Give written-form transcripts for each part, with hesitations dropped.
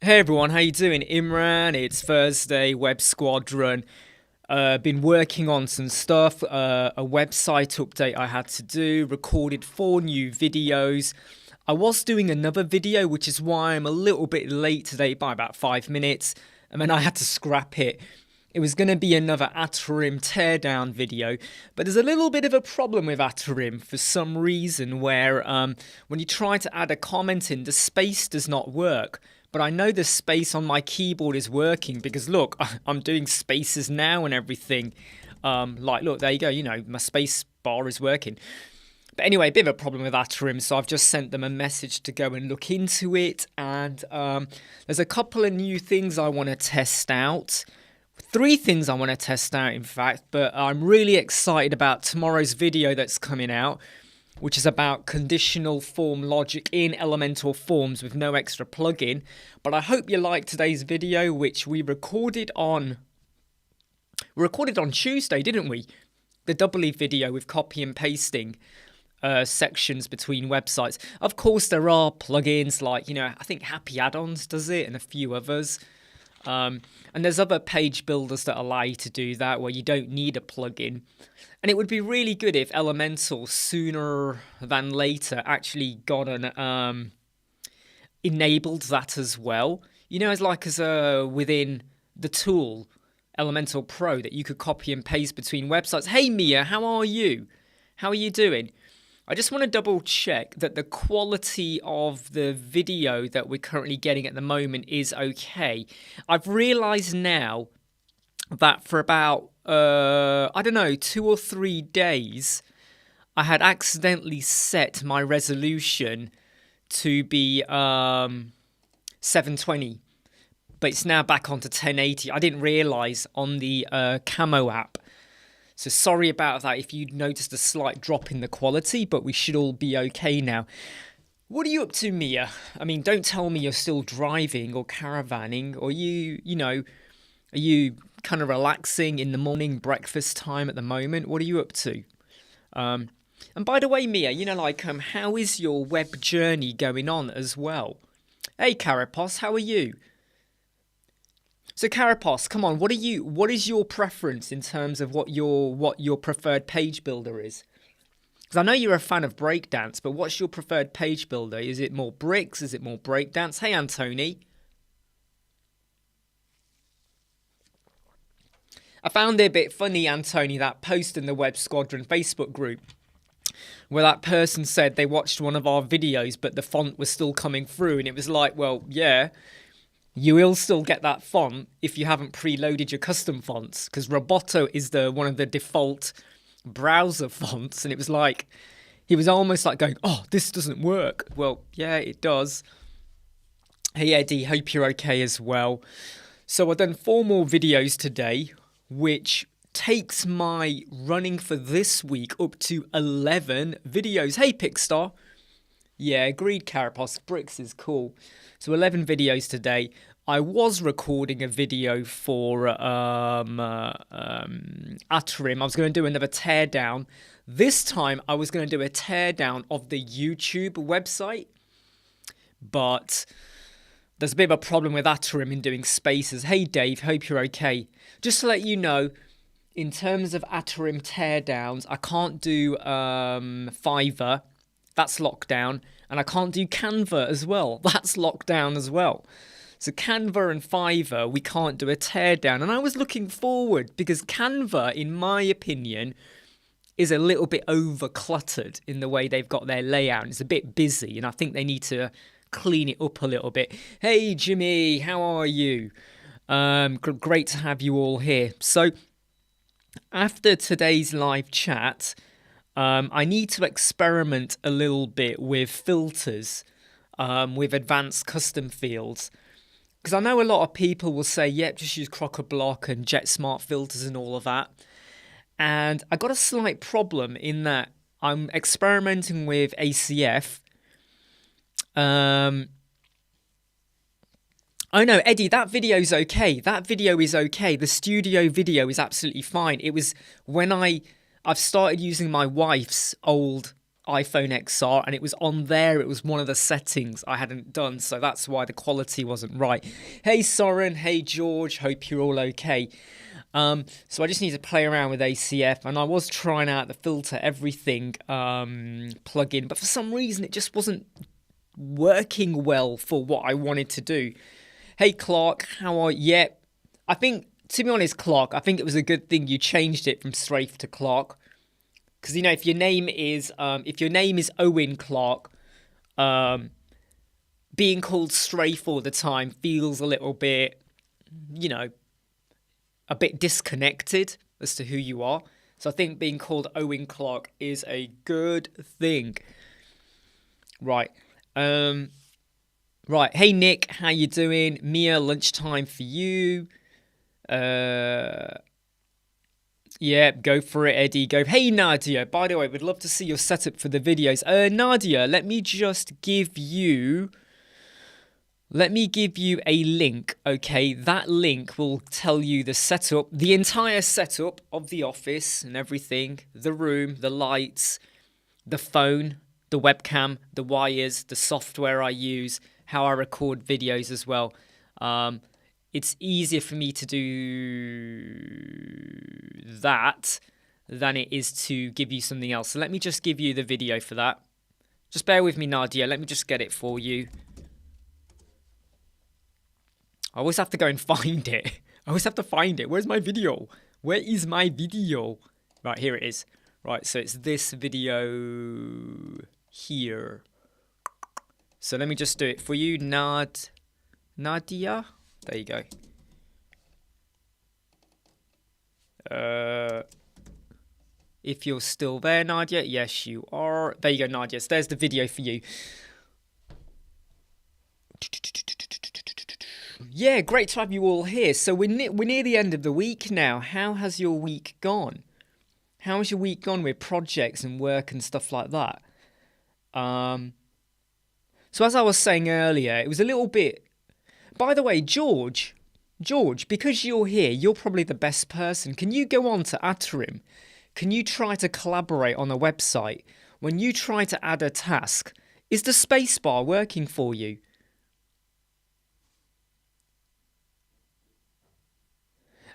Hey everyone, how you doing? Imran, it's Thursday, Web Squadron. Been working on some stuff, a website update I had to do, recorded 4 new videos. I was doing another video, which is why I'm a little bit late today by about 5 minutes, and then I had to scrap it. It was going to be another Atarim teardown video, but there's a little bit of a problem with Atarim for some reason where when you try to add a comment in, the space does not work. But I know the space on my keyboard is working because look, I'm doing spaces now and everything. Look, there you go, my space bar is working. But anyway, a bit of a problem with Atarim, so I've just sent them a message to go and look into it. And there's a couple of new things I want to test out. 3 things I want to test out, in fact. But I'm really excited about tomorrow's video that's coming out, which is about conditional form logic in Elementor forms with no extra plugin. But I hope you like today's video, which we recorded on Tuesday, didn't we? The double video with copy and pasting sections between websites. Of course, there are plugins like, I think Happy Add-ons does it and a few others. And there's other page builders that allow you to do that where you don't need a plugin. And it would be really good if Elementor sooner than later actually got an enabled that as well. As within the tool Elementor Pro that you could copy and paste between websites. Hey Mia, how are you? How are you doing? I just want to double check that the quality of the video that we're currently getting at the moment is okay. I've realized now that for about 2 or 3 days, I had accidentally set my resolution to be 720, but it's now back onto 1080. I didn't realize on the Camo app. So sorry about that if you noticed a slight drop in the quality, but we should all be okay now. What are you up to, Mia? I mean, don't tell me you're still driving or caravanning, or are you kind of relaxing in the morning, breakfast time at the moment? What are you up to? And by the way, Mia, how is your web journey going on as well? Hey, Carapos, how are you? So Carapos, come on, what is your preference in terms of what your preferred page builder is? Because I know you're a fan of breakdance, but what's your preferred page builder? Is it more bricks? Is it more breakdance? Hey, Anthony. I found it a bit funny, Anthony, that post in the Web Squadron Facebook group where that person said they watched one of our videos, but the font was still coming through. And it was like, well, yeah, you will still get that font if you haven't preloaded your custom fonts, because Roboto is one of the default browser fonts. And it was like, he was almost like going, oh, this doesn't work. Well, yeah, it does. Hey, Eddie, hope you're okay as well. So I've done 4 more videos today, which takes my running for this week up to 11 videos. Hey, Pickstar. Yeah, agreed, Carapos. Bricks is cool. So 11 videos today. I was recording a video for Atarim. I was going to do another teardown. This time, I was going to do a teardown of the YouTube website. But there's a bit of a problem with Atarim in doing spaces. Hey, Dave. Hope you're okay. Just to let you know, in terms of Atarim teardowns, I can't do Fiverr. That's locked down. And I can't do Canva as well. That's locked down as well. So Canva and Fiverr, we can't do a teardown. And I was looking forward because Canva, in my opinion, is a little bit over-cluttered in the way they've got their layout. It's a bit busy, and I think they need to clean it up a little bit. Hey, Jimmy, how are you? Great to have you all here. So after today's live chat, I need to experiment a little bit with filters, with advanced custom fields. Because I know a lot of people will say, yep, just use Crocker-Block and JetSmart filters and all of that. And I got a slight problem in that I'm experimenting with ACF. Oh no, Eddie, that video's okay. That video is okay. The studio video is absolutely fine. It was when I've started using my wife's old iPhone XR, and it was on there. It was one of the settings I hadn't done, so that's why the quality wasn't right. Hey Soren, hey George, hope you're all okay. So I just need to play around with ACF, and I was trying out the filter everything plugin, but for some reason it just wasn't working well for what I wanted to do. Hey Clark, how are you? Yeah, I think, to be honest, Clark, I think it was a good thing you changed it from Strafe to Clark, because you know, if your name is Owen Clark, being called Strafe all the time feels a little bit, you know, a bit disconnected as to who you are. So I think being called Owen Clark is a good thing. Right. Right. Hey Nick, how you doing? Mia, lunchtime for you. Yeah, go for it, Eddie. Go. Hey Nadia. By the way, we'd love to see your setup for the videos. Nadia, let me give you a link, okay? That link will tell you the setup, the entire setup of the office and everything, the room, the lights, the phone, the webcam, the wires, the software I use, how I record videos as well. It's easier for me to do that than it is to give you something else. So let me just give you the video for that. Just bear with me, Nadia. Let me just get it for you. I always have to go and find it. I always have to find it. Where's my video? Where is my video? Right, here it is. Right, so it's this video here. So let me just do it for you, Nadia. There you go. If you're still there, Nadia. Yes, you are. There you go, Nadia. So there's the video for you. Yeah, great to have you all here. So we're near the end of the week now. How has your week gone? How has your week gone with projects and work and stuff like that? So as I was saying earlier, it was a little bit... By the way, George, because you're here, you're probably the best person. Can you go on to Atarim? Can you try to collaborate on a website? When you try to add a task, is the spacebar working for you?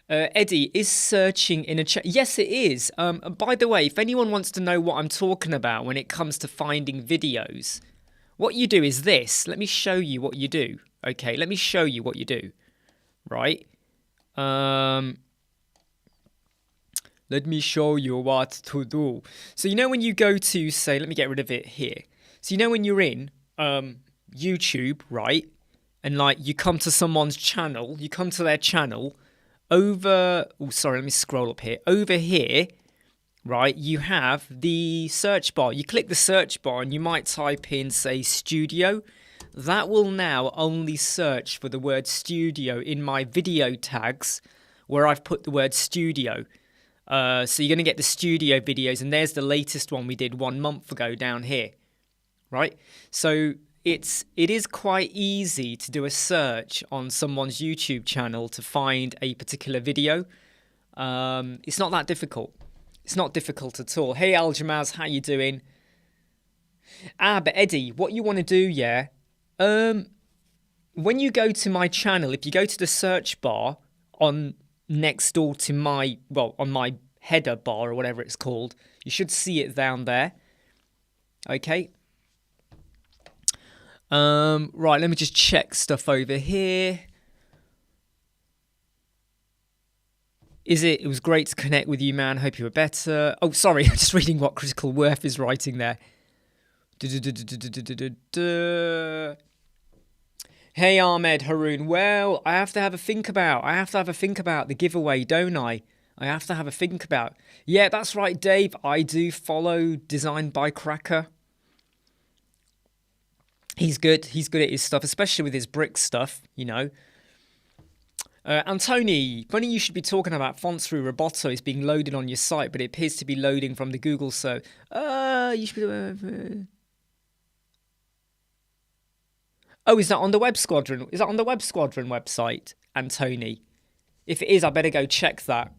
Eddie, is searching in a chat? Yes, it is. By the way, if anyone wants to know what I'm talking about when it comes to finding videos, what you do is this. Let me show you what you do. Okay, let me show you what you do. Right? Let me show you what to do. So you know when you go to, say, let me get rid of it here. So you know when you're in YouTube, right? And like you come to someone's channel, you come to their channel. Over, oh, sorry, let me scroll up here. Over here, right, you have the search bar. You click the search bar and you might type in, say, studio. That will now only search for the word studio in my video tags where I've put the word studio. So you're going to get the studio videos, and there's the latest one we did 1 month ago down here, right? So it is quite easy to do a search on someone's YouTube channel to find a particular video. It's not that difficult. It's not difficult at all. Hey Aljamaz, how you doing? But Eddie, what you want to do, yeah? When you go to my channel, if you go to the search bar on next door to my, well, on my header bar or whatever it's called, you should see it down there. Okay. Right, let me just check stuff over here. It was great to connect with you, man. Hope you were better. Oh, sorry, I'm just reading what Critical Worth is writing there. Hey, Ahmed Haroon. Well, I have to have a think about the giveaway, don't I? I have to have a think about. Yeah, that's right, Dave. I do follow Designed by Cracker. He's good. He's good at his stuff, especially with his brick stuff, you know. Antony, funny you should be talking about fonts through Roboto is being loaded on your site, but it appears to be loading from the Google server. You should be... Oh, is that on the Web Squadron? Is that on the Web Squadron website, Antony? If it is, I better go check that.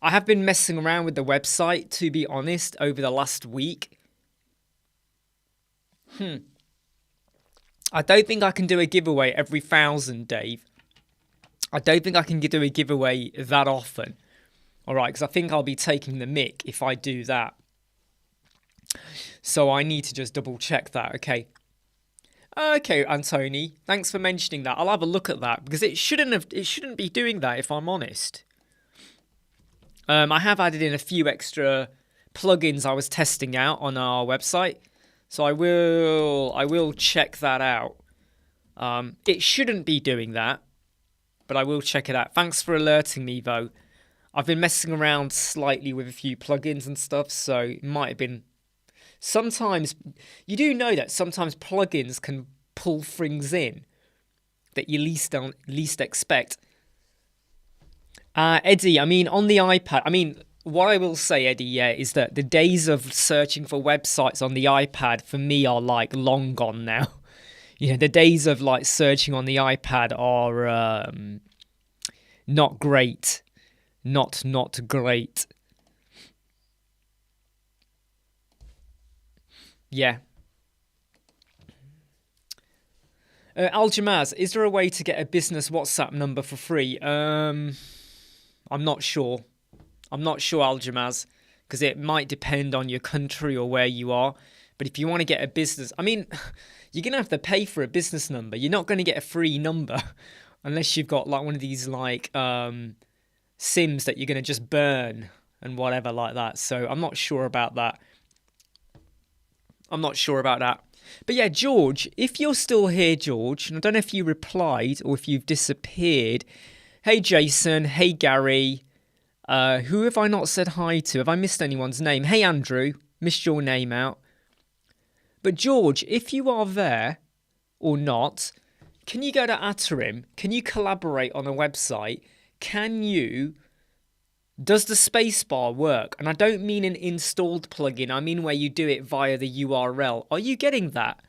I have been messing around with the website, to be honest, over the last week. I don't think I can do a giveaway every 1,000, Dave. I don't think I can do a giveaway that often. All right, because I think I'll be taking the mick if I do that. So I need to just double check that, okay? Okay, Anthony, thanks for mentioning that. I'll have a look at that because it shouldn't be doing that if I'm honest. I have added in a few extra plugins I was testing out on our website. So I will check that out. It shouldn't be doing that, but I will check it out. Thanks for alerting me though. I've been messing around slightly with a few plugins and stuff, so it might have been. Sometimes you do know that sometimes plugins can pull things in that you least expect. Eddie, I mean on the iPad. I mean, what I will say, Eddie, yeah, is that the days of searching for websites on the iPad for me are like long gone now. You know, the days of like searching on the iPad are not great. Not great. Yeah. Aljamaz, is there a way to get a business WhatsApp number for free? I'm not sure. I'm not sure, Aljamaz, because it might depend on your country or where you are. But if you want to get a business, I mean, you're going to have to pay for a business number. You're not going to get a free number unless you've got like one of these like SIMs that you're going to just burn and whatever like that. So I'm not sure about that. But yeah, George, if you're still here, George, and I don't know if you replied or if you've disappeared. Hey, Jason. Hey, Gary. Who have I not said hi to? Have I missed anyone's name? Hey, Andrew. Missed your name out. But George, if you are there or not, can you go to Atarim? Can you collaborate on a website? Does the spacebar work? And I don't mean an installed plugin. I mean where you do it via the URL. Are you getting that?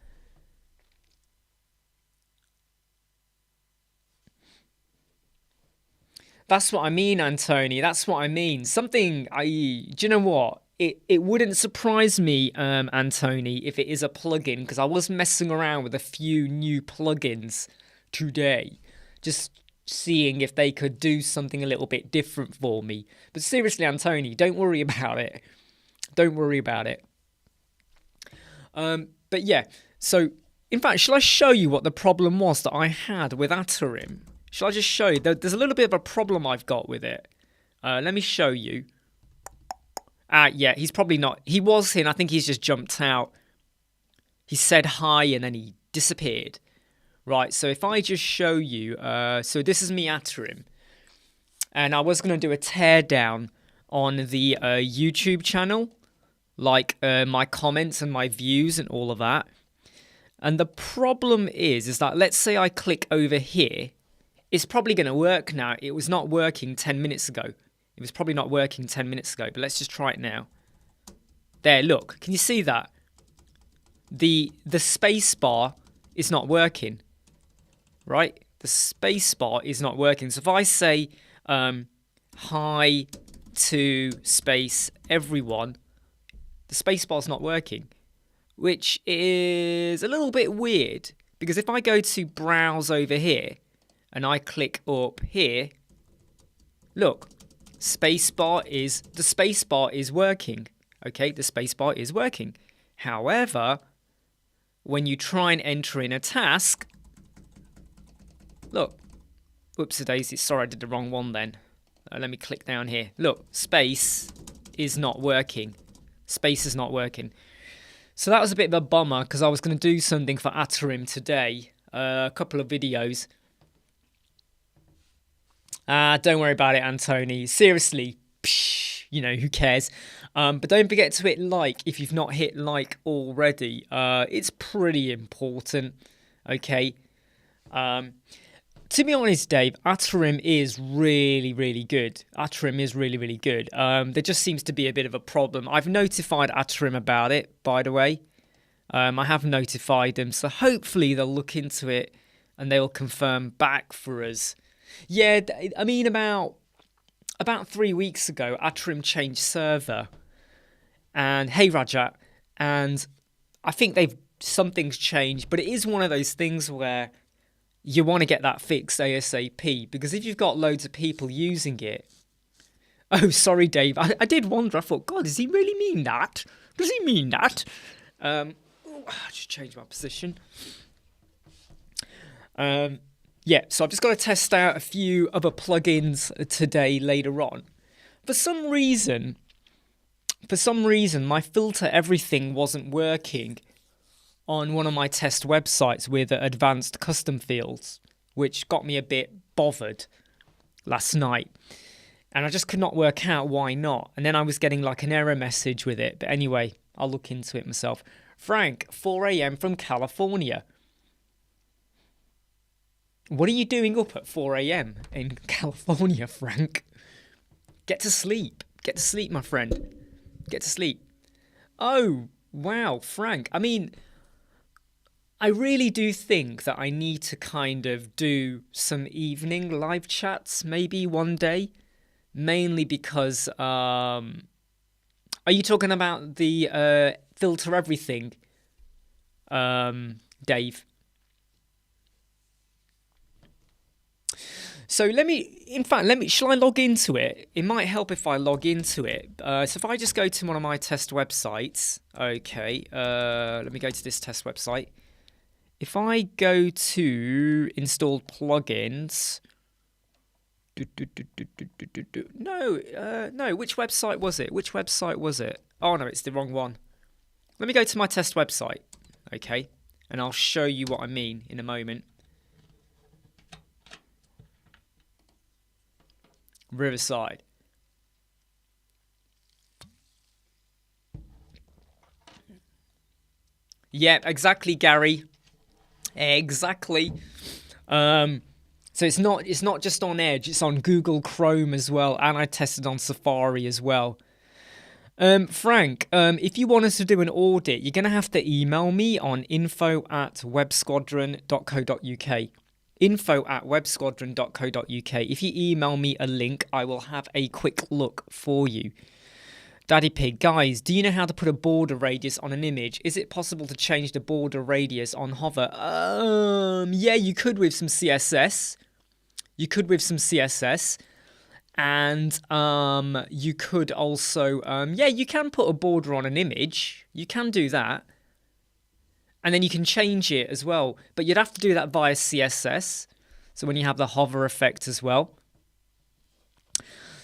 That's what I mean, Anthony. That's what I mean. Do you know what? It wouldn't surprise me, Anthony, if it is a plugin, because I was messing around with a few new plugins today, just seeing if they could do something a little bit different for me. But seriously, Anthony, don't worry about it. Don't worry about it. But yeah, so in fact, shall I show you what the problem was that I had with Atarim? Shall I just show you? There's a little bit of a problem I've got with it. Let me show you. Yeah, he's probably not. He was here, and I think he's just jumped out. He said hi, and then he disappeared. Right, so if I just show you. So this is me Atarim. And I was going to do a teardown on the YouTube channel. Like my comments and my views and all of that. And the problem is that let's say I click over here. It's probably going to work now. It was not working 10 minutes ago. It was probably not working 10 minutes ago, but let's just try it now. There, look. Can you see that? The space bar is not working. Right? The space bar is not working. So if I say hi to space everyone, the space bar is not working, which is a little bit weird because if I go to browse over here and I click up here, look. The space bar is working. Okay, the space bar is working. However, when you try and enter in a task, look, whoops-a-daisy, sorry, I did the wrong one then. Let me click down here. Look, space is not working. Space is not working. So that was a bit of a bummer because I was going to do something for Atarim today, a couple of videos. Don't worry about it, Anthony. Seriously, you know, who cares? But don't forget to hit like if you've not hit like already. It's pretty important, okay? To be honest, Dave, Atarim is really, really good. Atarim is really, really good. There just seems to be a bit of a problem. I've notified Atarim about it, by the way. I have notified them, so hopefully they'll look into it and they'll confirm back for us. Yeah, I mean about about 3 weeks ago, Atrim changed server, and hey Rajat, and I think something's changed, but it is one of those things where you want to get that fixed ASAP, because if you've got loads of people using it. Oh, sorry, Dave. I did wonder. I thought, God, does he really mean that? Does he mean that? I just changed my position. Yeah, so I've just got to test out a few other plugins today later on. For some reason, my filter everything wasn't working on one of my test websites with advanced custom fields, which got me a bit bothered last night. And I just could not work out why not. And then I was getting like an error message with it. But anyway, I'll look into it myself. Frank, 4 a.m. from California. What are you doing up at 4 a.m. in California, Frank? Get to sleep. Get to sleep, my friend. Get to sleep. Oh, wow, Frank. I mean, I really do think that I need to kind of do some evening live chats maybe one day. Mainly because, are you talking about the filter everything, Dave? So shall I log into it? It might help if I log into it. So if I just go to one of my test websites, okay, let me go to this test website. If I go to installed plugins... No, which website was it? Oh, no, it's the wrong one. Let me go to my test website, okay? And I'll show you what I mean in a moment. Riverside. Yeah, exactly, Gary. Exactly. So it's not just on Edge, it's on Google Chrome as well, and I tested on Safari as well. Frank, if you want us to do an audit, you're going to have to email me on info@websquadron.co.uk. info@websquadron.co.uk. If you email me a link, I will have a quick look for you. Daddy Pig, guys, do you know how to put a border radius on an image? Is it possible to change the border radius on hover? Yeah, you could with some CSS. And you could also, yeah, you can put a border on an image. You can do that. And then you can change it as well. But you'd have to do that via CSS. So when you have the hover effect as well.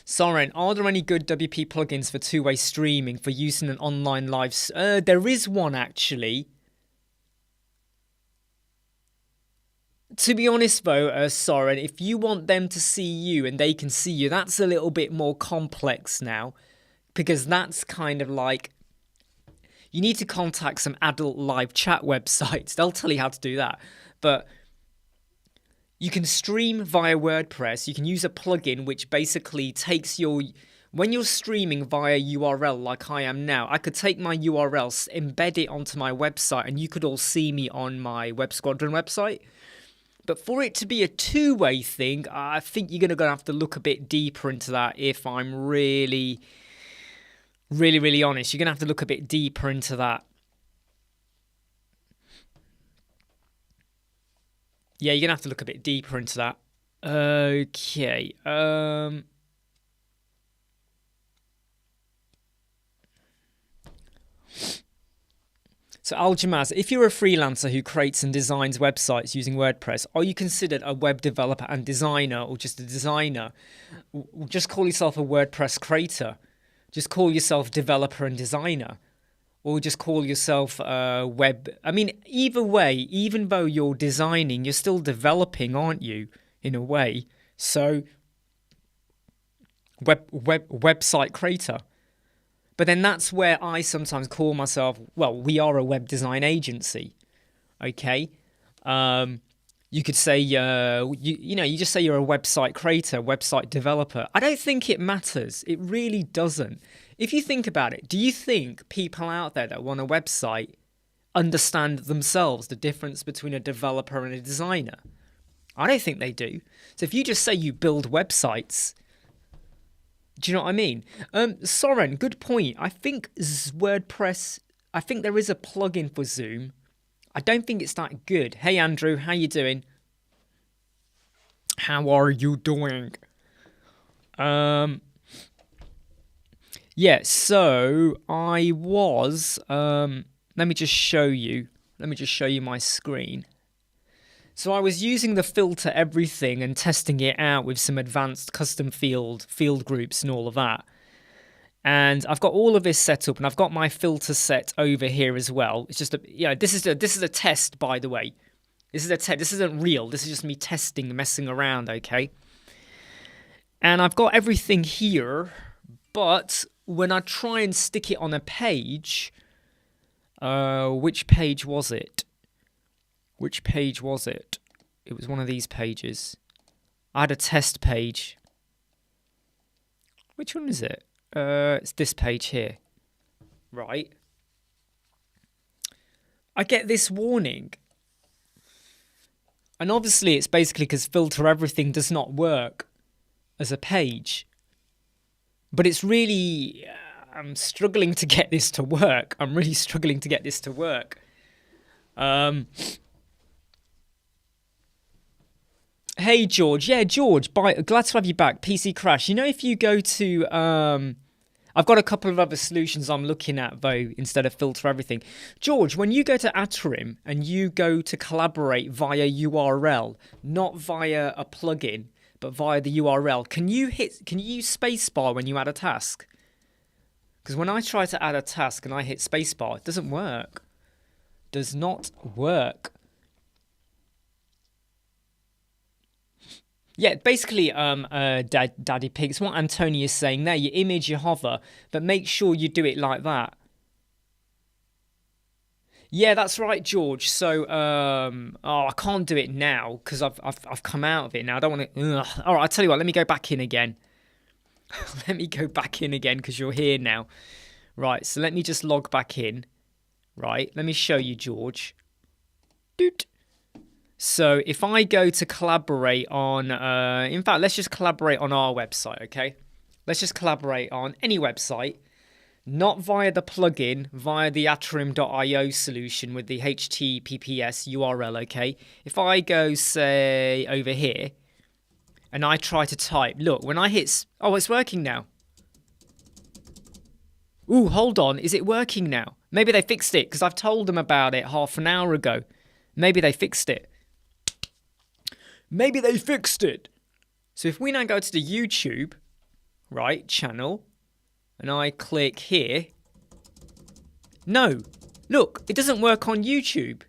Soren, are there any good WP plugins for two-way streaming for use in an online live... there is one, actually. To be honest, though, Soren, if you want them to see you and they can see you, that's a little bit more complex now. Because that's kind of like... You need to contact some adult live chat websites. They'll tell you how to do that. But... You can stream via WordPress. You can use a plugin which basically takes your... When you're streaming via URL like I am now, I could take my URL, embed it onto my website, and you could all see me on my Web Squadron website. But for it to be a two-way thing, I think you're going to have to look a bit deeper into that if I'm really honest. You're going to have to look a bit deeper into that. Yeah, you're going to have to look a bit deeper into that. Okay. So Aljamaz, if you're a freelancer who creates and designs websites using WordPress, are you considered a web developer and designer or just a designer? Just call yourself a WordPress creator. Just call yourself developer and designer. Or just call yourself web... I mean, either way, even though you're designing, you're still developing, aren't you? In a way. So, website creator. But then that's where I sometimes call myself... Well, we are a web design agency. Okay? You could say, you just say you're a website creator, website developer. I don't think it matters. It really doesn't. If you think about it, do you think people out there that want a website understand themselves the difference between a developer and a designer? I don't think they do. So if you just say you build websites, Do you know what I mean? Soren, good point. I think WordPress, I think there is a plugin for Zoom. I don't think it's that good. Hey Andrew, how you doing? How are you doing? Yeah, so I was let me just show you. Let me just show you my screen. So I was using the filter everything and testing it out with some advanced custom field groups and all of that. And I've got all of this set up, and I've got my filter set over here as well. It's just this is a test, by the way. This is a test. This isn't real. This is just me testing, messing around, okay? And I've got everything here, but when I try and stick it on a page, which page was it? Which page was it? It was one of these pages. I had a test page. Which one is it? It's this page here. Right. I get this warning. And obviously it's basically because filter everything does not work as a page. But it's really... I'm struggling to get this to work. I'm really struggling to get this to work. Hey, George. Yeah, George, glad to have you back. PC Crash. You know, if you go to... I've got a couple of other solutions I'm looking at, though, instead of filter everything. George, when you go to Aterim and you go to collaborate via URL, not via a plugin, but via the URL, can you use spacebar when you add a task? Because when I try to add a task and I hit spacebar, it doesn't work. Does not work. Yeah, basically, Daddy Pig, it's what Antonio is saying there. You image, you hover, but make sure you do it like that. Yeah, that's right, George. So, I can't do it now because I've come out of it now. I don't want to. All right, I'll tell you what. Let me go back in again. Let me go back in again because you're here now. Right. So let me just log back in. Right. Let me show you, George. Doot. So if I go to collaborate on, in fact, let's just collaborate on our website, okay? Let's just collaborate on any website, not via the plugin, via the aterim.io solution with the HTTPS URL, okay? If I go, say, over here, and I try to type, look, when I hit, oh, it's working now. Ooh, hold on, is it working now? Maybe they fixed it, because I've told them about it half an hour ago. Maybe they fixed it. Maybe they fixed it. So if we now go to the YouTube, right, channel, and I click here, no, look, it doesn't work on YouTube.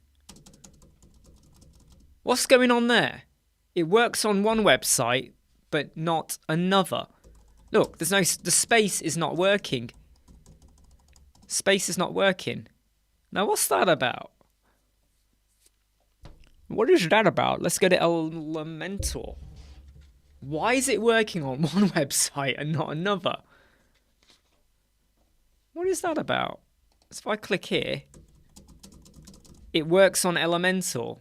What's going on there? It works on one website, but not another. Look, the space is not working. Space is not working. Now, what's that about? What is that about? Let's go to Elementor. Why is it working on one website and not another? What is that about? So if I click here, it works on Elementor.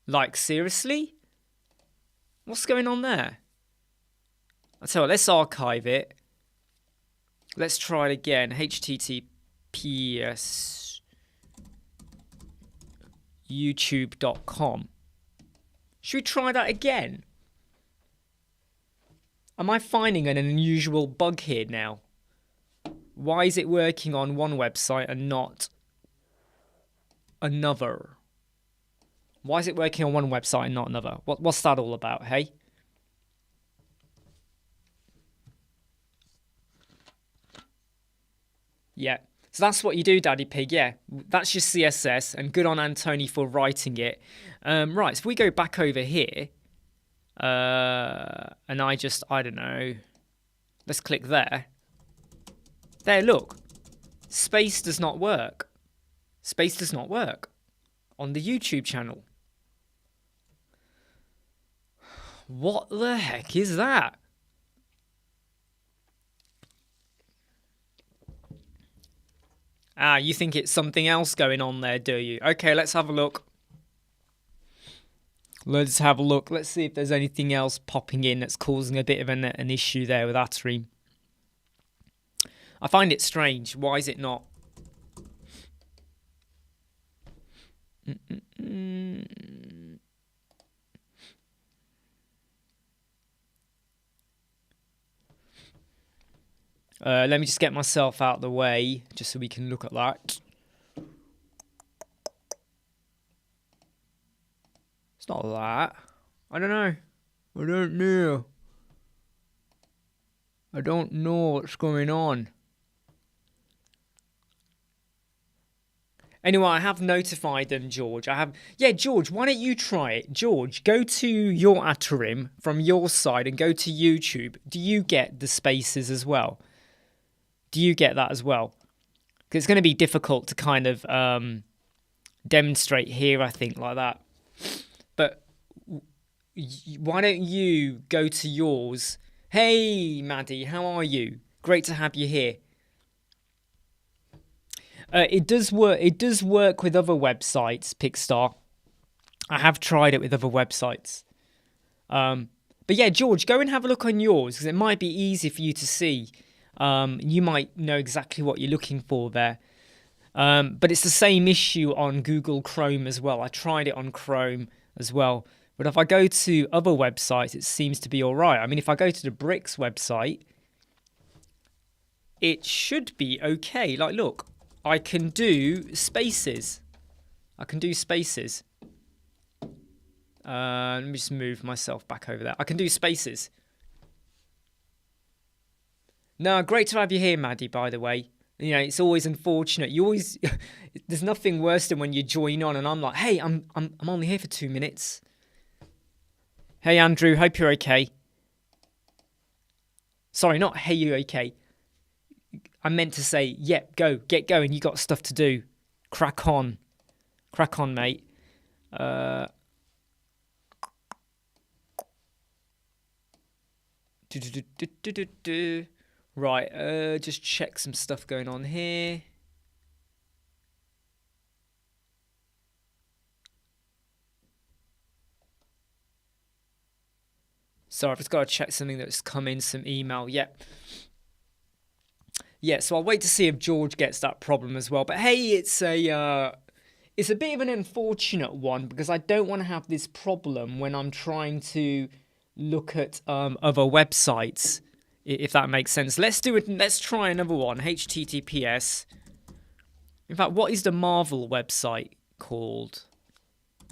Like, seriously? What's going on there? I'll tell you what, let's archive it. Let's try it again. HTTPS youtube.com. Should we try that again? Am I finding an unusual bug here now? Why is it working on one website and not another? Why is it working on one website and not another? What's that all about, hey? Yeah. So that's what you do, Daddy Pig, yeah. That's your CSS, and good on Anthony for writing it. Right, so if we go back over here, and I don't know, let's click there. There, look. Space does not work. Space does not work on the YouTube channel. What the heck is that? Ah, you think it's something else going on there, do you? Okay, let's have a look. Let's have a look. Let's see if there's anything else popping in that's causing a bit of an issue there with Atari. I find it strange. Why is it not? Let me just get myself out of the way, just so we can look at that. It's not that. I don't know. I don't know what's going on. Anyway, I have notified them, George. Yeah, George, why don't you try it? George, go to your Atarim from your side and go to YouTube. Do you get the spaces as well? Do you get that as well? Because it's going to be difficult to kind of demonstrate here, I think, like that. But why don't you go to yours? Hey, Maddie, how are you? Great to have you here. It does work. It does work with other websites, Pickstar. I have tried it with other websites. But yeah, George, go and have a look on yours because it might be easy for you to see. You might know exactly what you're looking for there. But it's the same issue on Google Chrome as well. I tried it on Chrome as well. But if I go to other websites, it seems to be all right. I mean, if I go to the Bricks website, it should be okay. Like, look. I can do spaces. Let me just move myself back over there. I can do spaces. No, great to have you here, Maddie, by the way. You know, it's always unfortunate. There's nothing worse than when you join on and I'm like, hey, I'm only here for 2 minutes. Hey, Andrew, hope you're okay. Sorry, not hey, you okay. I meant to say, yep, go, get going. You got stuff to do. Crack on, mate. Right, just check some stuff going on here. Sorry, I've just got to check something that's come in, some email. Yep. Yeah, so I'll wait to see if George gets that problem as well. But hey, it's a bit of an unfortunate one because I don't want to have this problem when I'm trying to look at other websites, if that makes sense. Let's do it. Let's try another one. HTTPS. In fact, what is the Marvel website called?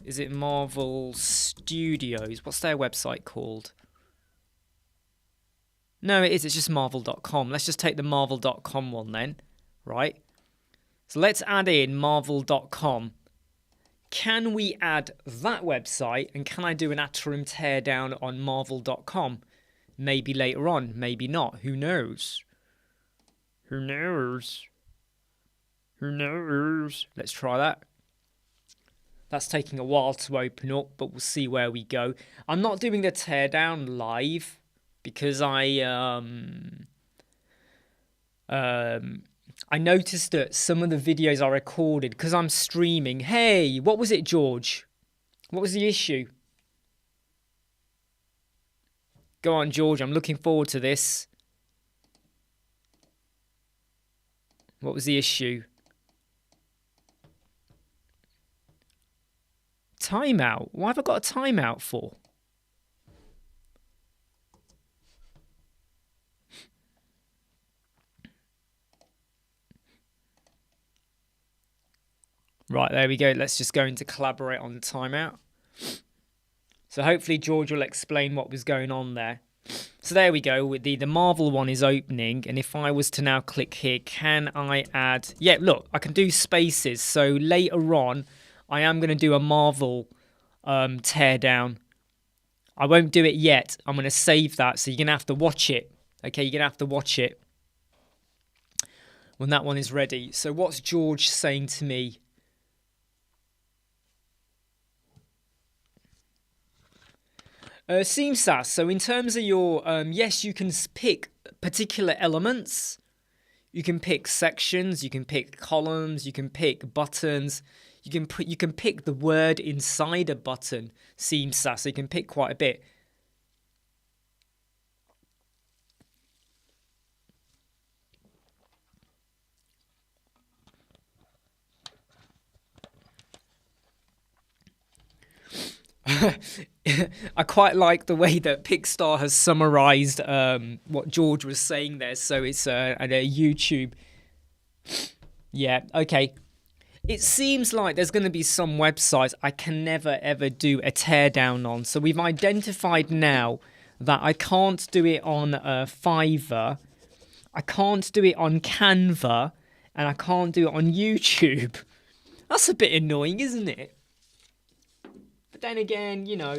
Is it Marvel Studios? What's their website called? No, it is. It's just marvel.com. Let's just take the marvel.com one then, right? So let's add in marvel.com. Can we add that website and can I do an Atarim teardown on marvel.com? Maybe later on, maybe not. Who knows? Who knows? Who knows? Let's try that. That's taking a while to open up, but we'll see where we go. I'm not doing the teardown live because I noticed that some of the videos I recorded, because I'm streaming. Hey, what was it, George? What was the issue? Go on, George. I'm looking forward to this. What was the issue? Timeout? Why have I got a timeout for? Right, there we go. Let's just go into collaborate on the timeout. So hopefully George will explain what was going on there. So there we go. With the Marvel one is opening. And if I was to now click here, can I add... Yeah, look, I can do spaces. So later on, I am going to do a Marvel teardown. I won't do it yet. I'm going to save that. So you're going to have to watch it. Okay, you're going to have to watch it when that one is ready. So what's George saying to me? Seamsas, so in terms of your, yes, you can pick particular elements. You can pick sections, you can pick columns, you can pick buttons, you can pick the word inside a button, seems so you can pick quite a bit. I quite like the way that Pixar has summarized what George was saying there. So it's at a YouTube. Yeah, okay. It seems like there's going to be some websites I can never ever do a teardown on. So we've identified now that I can't do it on Fiverr, I can't do it on Canva, and I can't do it on YouTube. That's a bit annoying, isn't it? But then again, you know,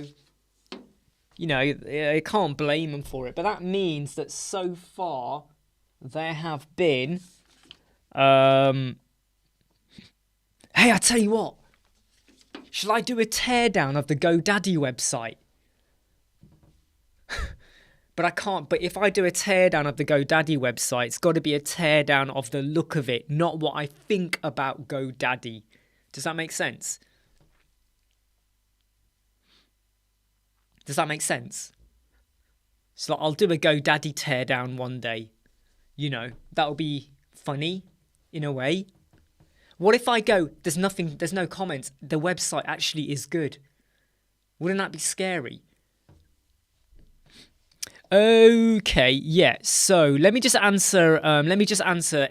I can't blame them for it. But that means that so far there have been, hey, I tell you what, shall I do a teardown of the Godaddy website? But I can't. But if I do a teardown of the Godaddy website, it's got to be a teardown of the look of it, not what I think about Godaddy. Does that make sense? Does that make sense? So I'll do a Godaddy teardown one day. You know, that'll be funny in a way. What if I go, there's no comments, the website actually is good? Wouldn't that be scary? Okay, yeah, so let me just answer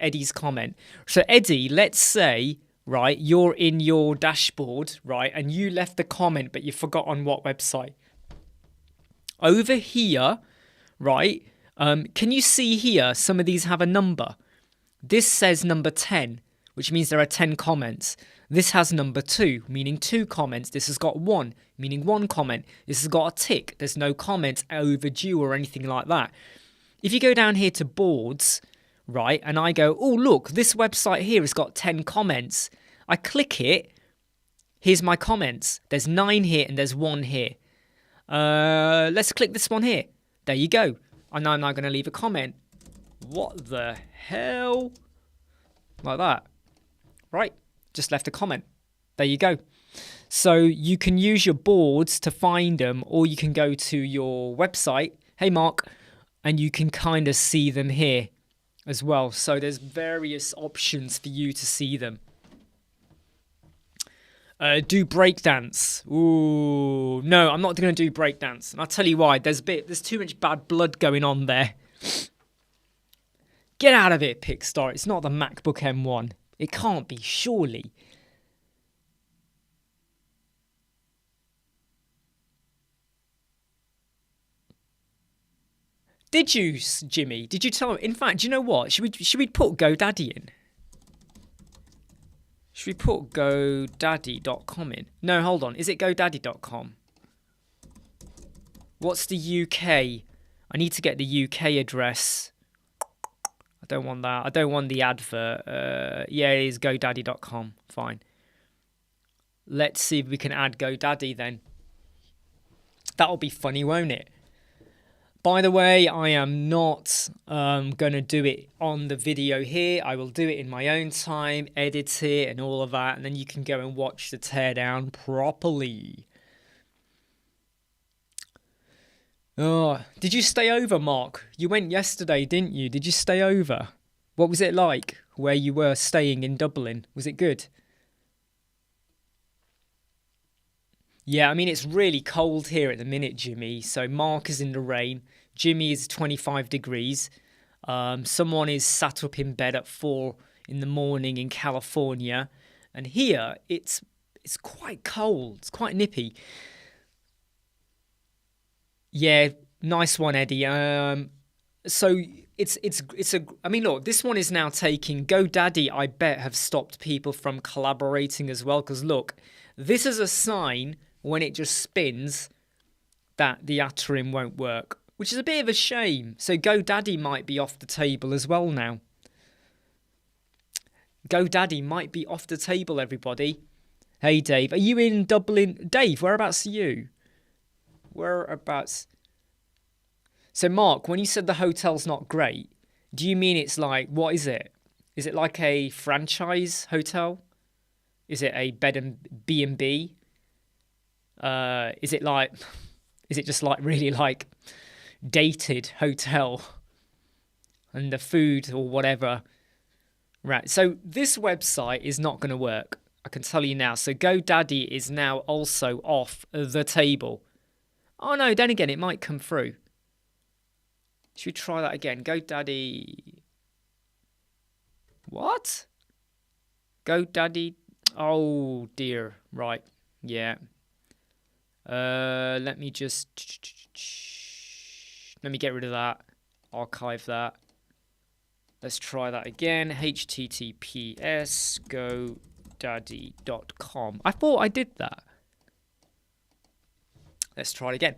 Eddie's comment. So Eddie, let's say, right, you're in your dashboard, right, and you left the comment but you forgot on what website. Over here, right, can you see here some of these have a number? This says number 10, which means there are 10 comments. This has number 2, meaning 2 comments. This has got 1, meaning 1 comment. This has got a tick. There's no comments overdue or anything like that. If you go down here to boards, right, and I go, oh, look, this website here has got 10 comments. I click it. Here's my comments. There's 9 here and there's 1 here. Let's click this one here. There you go. And I'm now going to leave a comment. What the hell? Like that. Right. Just left a comment. There you go. So you can use your boards to find them, or you can go to your website. Hey, Mark. And you can kind of see them here as well. So there's various options for you to see them. Do breakdance. Ooh, no, I'm not going to do breakdance. And I'll tell you why. There's too much bad blood going on there. Get out of it, Pixar. It's not the MacBook M1. It can't be, surely. Did you, Jimmy? Did you tell him? In fact, do you know what? Should we put GoDaddy in? Should we put GoDaddy.com in? No, hold on. Is it GoDaddy.com? What's the UK? I need to get the UK address. I don't want that. I don't want the advert. Yeah, it is GoDaddy.com. Fine. Let's see if we can add GoDaddy then. That'll be funny, won't it? By the way, I am not going to do it on the video here. I will do it in my own time, edit it and all of that. And then you can go and watch the teardown properly. Oh, did you stay over, Mark? You went yesterday, didn't you? Did you stay over? What was it like where you were staying in Dublin? Was it good? Yeah, I mean, it's really cold here at the minute, Jimmy. So Mark is in the rain. Jimmy is 25 degrees. Someone is sat up in bed at 4 in the morning in California. And here, it's quite cold. It's quite nippy. Yeah, nice one, Eddie. So I mean, look, this one is now taking GoDaddy. I bet have stopped people from collaborating as well. Because look, this is a sign when it just spins that the @rim won't work, which is a bit of a shame. So GoDaddy might be off the table as well now. GoDaddy might be off the table, everybody. Hey, Dave, are you in Dublin? Dave, whereabouts are you? Whereabouts? So, Mark, when you said the hotel's not great, do you mean it's like, what is it? Is it like a franchise hotel? Is it a bed and B&B? Is it just like really like dated hotel and the food or whatever? Right. So this website is not going to work. I can tell you now. So GoDaddy is now also off the table. Oh no, then again, it might come through. Should we try that again? GoDaddy. What? GoDaddy. Oh dear. Right. Yeah. Let me get rid of that. Archive that. Let's try that again. https godaddy.com. I thought I did that. Let's try it again.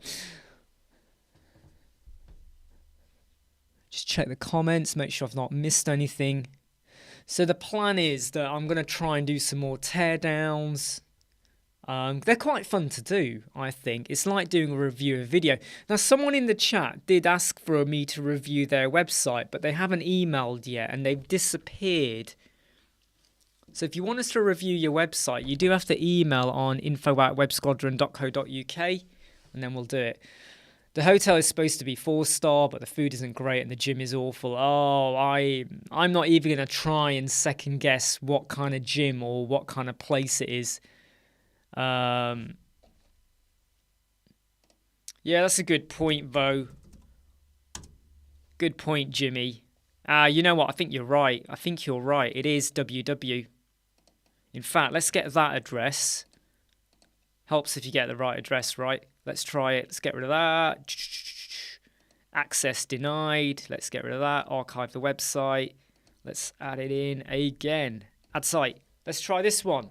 Just check the comments, make sure I've not missed anything. So the plan is that I'm going to try and do some more teardowns. They're quite fun to do, I think. It's like doing a review of a video. Now, someone in the chat did ask for me to review their website, but they haven't emailed yet and they've disappeared. So if you want us to review your website, you do have to email on info@websquadron.co.uk and then we'll do it. The hotel is supposed to be 4-star, but the food isn't great and the gym is awful. Oh, I'm not even going to try and second guess what kind of gym or what kind of place it is. Yeah, that's a good point, though. Good point, Jimmy. You know what? I think you're right. It is WW. In fact, let's get that address. Helps if you get the right address, right? Let's try it. Let's get rid of that. Access denied. Let's get rid of that. Archive the website. Let's add it in again. Add site. Let's try this one.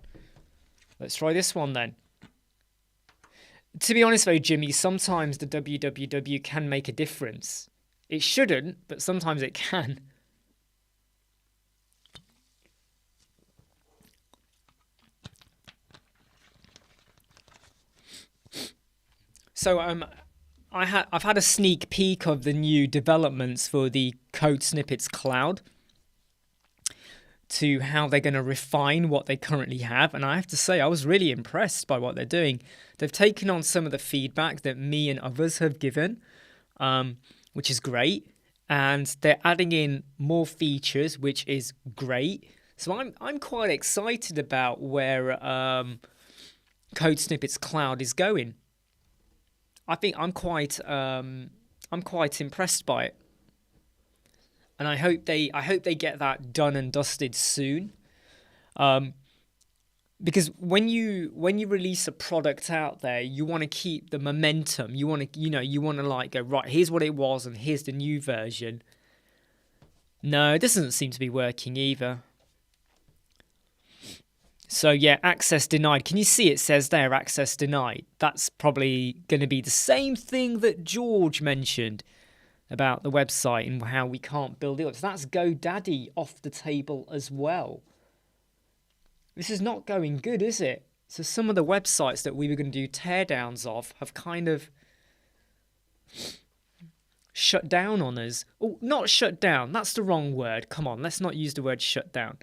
Let's try this one then. To be honest though, Jimmy, sometimes the www can make a difference. It shouldn't, but sometimes it can. So I've had a sneak peek of the new developments for the Code Snippets Cloud, to how they're going to refine what they currently have. And I have to say, I was really impressed by what they're doing. They've taken on some of the feedback that me and others have given, which is great. And they're adding in more features, which is great. So I'm quite excited about where Code Snippets Cloud is going. I think I'm quite impressed by it. And I hope they get that done and dusted soon, because when you release a product out there, you want to keep the momentum. You want to like go, right, here's what it was and here's the new version. No, this doesn't seem to be working either. So yeah, access denied. Can you see it says there, access denied? That's probably going to be the same thing that George mentioned about the website and how we can't build it up. So that's GoDaddy off the table as well. This is not going good, is it? So some of the websites that we were going to do teardowns of have kind of shut down on us. Oh, not shut down. That's the wrong word. Come on, let's not use the word shut down.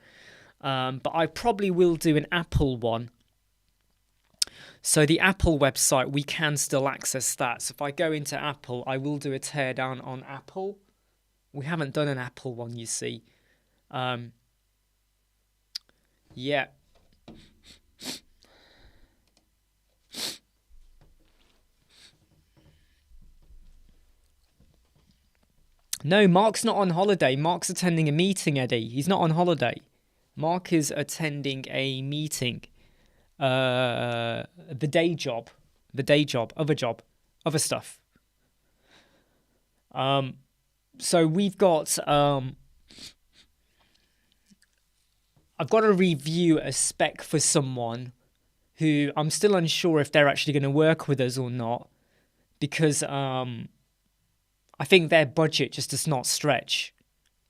But I probably will do an Apple one. So the Apple website, we can still access that. So if I go into Apple, I will do a teardown on Apple. We haven't done an Apple one, you see. Yeah. No, Mark's not on holiday. Mark's attending a meeting, Eddie. He's not on holiday. Mark is attending a meeting. The day job, other stuff. So we've got, I've got to review a spec for someone who I'm still unsure if they're actually going to work with us or not, because I think their budget just does not stretch.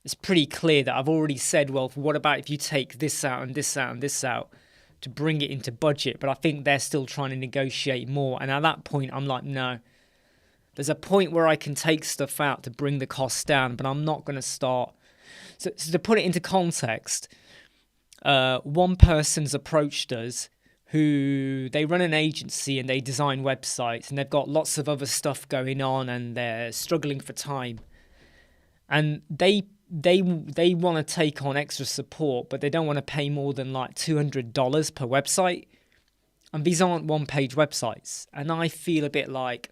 It's pretty clear that I've already said, well, what about if you take this out and this out and this out to bring it into budget? But I think they're still trying to negotiate more. And at that point, I'm like, no. There's a point where I can take stuff out to bring the costs down, but I'm not going to start. So to put it into context, one person's approached us who they run an agency and they design websites and they've got lots of other stuff going on and they're struggling for time. And they want to take on extra support, but they don't want to pay more than like $200 per website. And these aren't one-page websites. And I feel a bit like,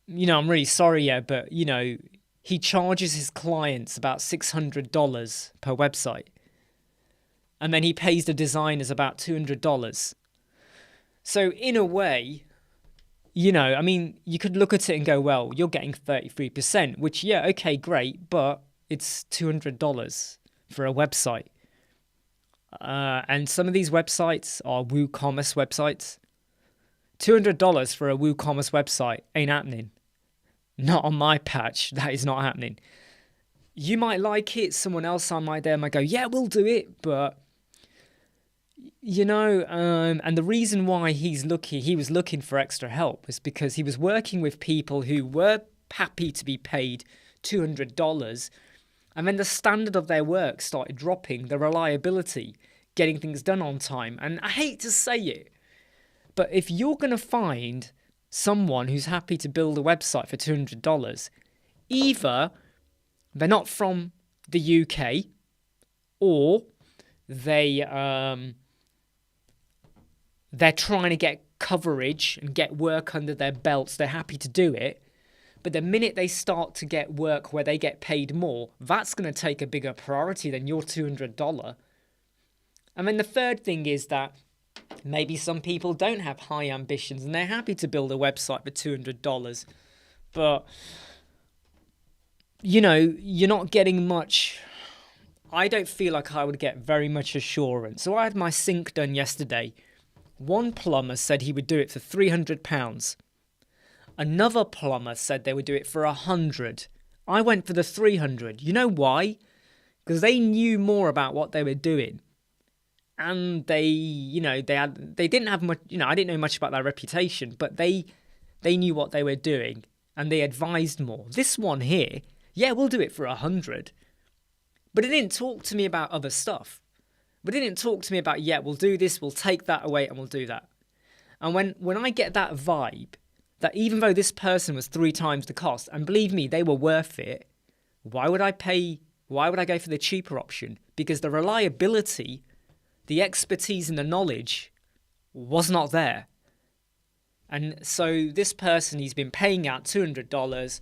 I'm really sorry, but, he charges his clients about $600 per website. And then he pays the designers about $200. So in a way, you could look at it and go, well, you're getting 33%, which, yeah, okay, great, but it's $200 for a website. And some of these websites are WooCommerce websites. $200 for a WooCommerce website ain't happening. Not on my patch. That is not happening. You might like it. Someone else on my there might go, yeah, we'll do it. But, and the reason why he was looking for extra help is because he was working with people who were happy to be paid $200. And then the standard of their work started dropping, the reliability, getting things done on time. And I hate to say it, but if you're going to find someone who's happy to build a website for $200, either they're not from the UK or they're trying to get coverage and get work under their belts, they're happy to do it. But the minute they start to get work where they get paid more, that's going to take a bigger priority than your $200. And then the third thing is that maybe some people don't have high ambitions and they're happy to build a website for $200. But, you're not getting much. I don't feel like I would get very much assurance. So I had my sink done yesterday. One plumber said he would do it for £300. Another plumber said they would do it for $100. I went for the $300. You know why? Because they knew more about what they were doing. And they didn't have much, I didn't know much about their reputation, but they knew what they were doing and they advised more. This one here, yeah, we'll do it for $100. But it didn't talk to me about other stuff. But it didn't talk to me about, yeah, we'll do this, we'll take that away and we'll do that. And when I get that vibe, that even though this person was 3 times the cost, and believe me, they were worth it, why would I go for the cheaper option? Because the reliability, the expertise and the knowledge was not there. And so this person, he's been paying out $200.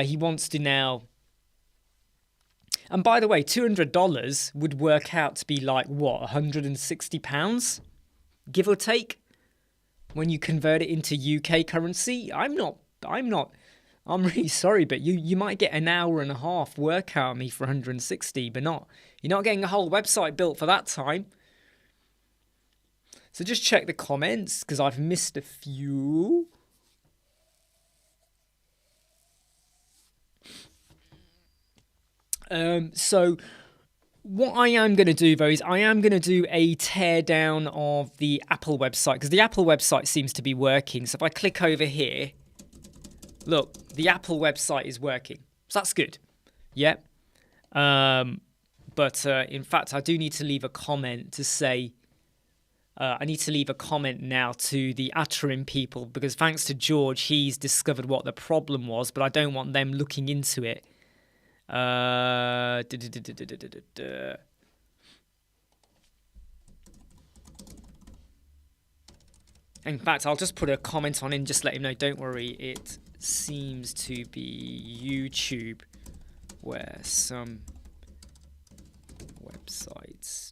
He wants to now... And by the way, $200 would work out to be like, what, £160? Give or take? When you convert it into UK currency, I'm really sorry, but you might get an hour and a half work out of me for 160, but you're not getting a whole website built for that time. So just check the comments, because I've missed a few. So what I am going to do, though, is I am going to do a teardown of the Apple website, because the Apple website seems to be working. So if I click over here, look, the Apple website is working. So that's good. Yeah. But in fact, I do need to leave a comment to say, I need to leave a comment now to the Atrim people, because thanks to George, he's discovered what the problem was, but I don't want them looking into it. In fact, I'll just put a comment on in, just let him know, don't worry, it seems to be YouTube where some websites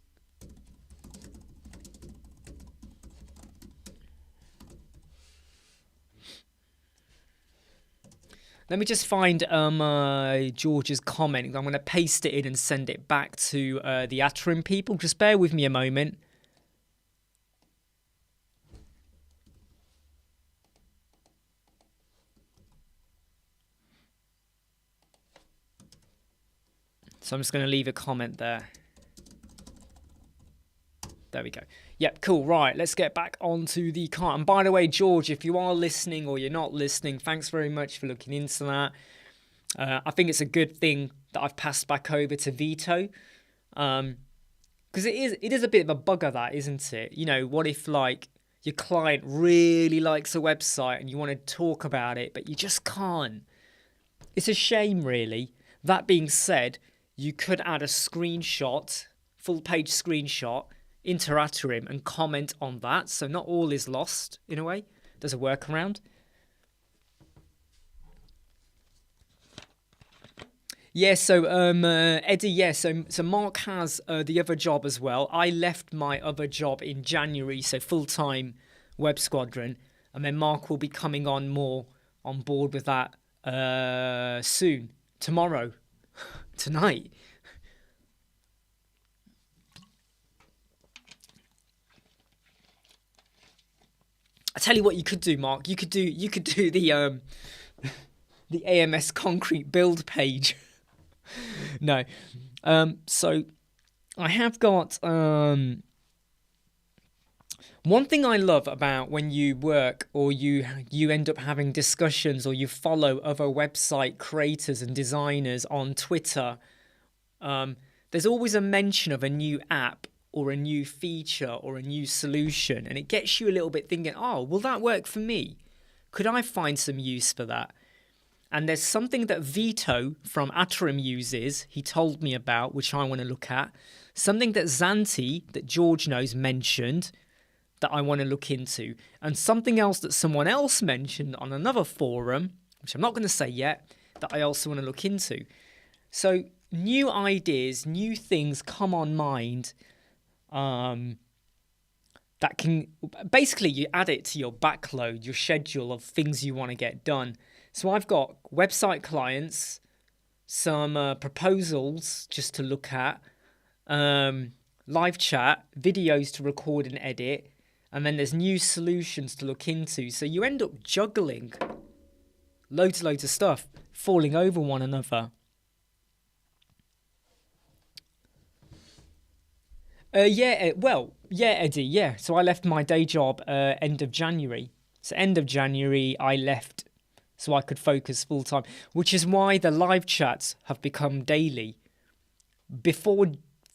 let me just find George's comment. I'm going to paste it in and send it back to the Atrim people. Just bear with me a moment. So I'm just going to leave a comment there. There we go. Yep, cool. Right, let's get back onto the cart. And by the way, George, if you are listening or you're not listening, thanks very much for looking into that. I think it's a good thing that I've passed back over to Vito. Because it is a bit of a bugger, that, isn't it? You know, what if like your client really likes a website and you want to talk about it, but you just can't? It's a shame, really. That being said, you could add a screenshot, full page screenshot, into Aterim and comment on that, so not all is lost in a way. There's a workaround. Yeah, so Eddie, yeah, so Mark has the other job as well. I left my other job in January, so full-time Web Squadron, and then Mark will be coming on more on board with that soon, tomorrow, tonight. I tell you what you could do, Mark. You could do the the AMS concrete build page. No. So I have got one thing I love about when you work or you end up having discussions or you follow other website creators and designers on Twitter. There's always a mention of a new app or a new feature or a new solution, and it gets you a little bit thinking, oh, will that work for me? Could I find some use for that? And there's something that Vito from Aterim uses, he told me about, which I want to look at. Something that Zanti, that George knows, mentioned that I want to look into. And something else that someone else mentioned on another forum, which I'm not going to say yet, that I also want to look into. So new ideas, new things come on mind that can... Basically, you add it to your backload, your schedule of things you want to get done. So I've got website clients, some proposals just to look at, live chat, videos to record and edit, and then there's new solutions to look into. So you end up juggling loads of stuff, falling over one another. Eddie, yeah. So I left my day job end of January. So end of January, I left so I could focus full time, which is why the live chats have become daily. Before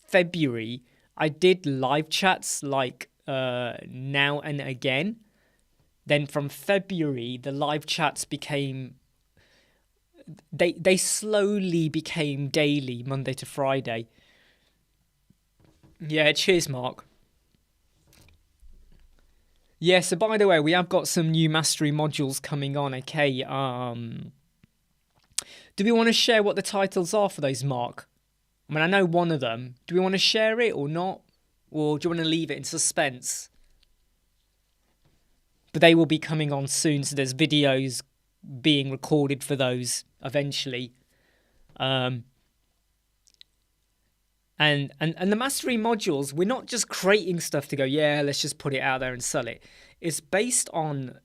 February, I did live chats like now and again. Then from February, the live chats became... They slowly became daily, Monday to Friday. Yeah, cheers, Mark. Yeah, so by the way, we have got some new mastery modules coming on, okay? Do we want to share what the titles are for those, Mark? I mean, I know one of them. Do we want to share it or not? Or do you want to leave it in suspense? But they will be coming on soon, so there's videos being recorded for those eventually. And the mastery modules, we're not just creating stuff to go, yeah, let's just put it out there and sell it. It's based on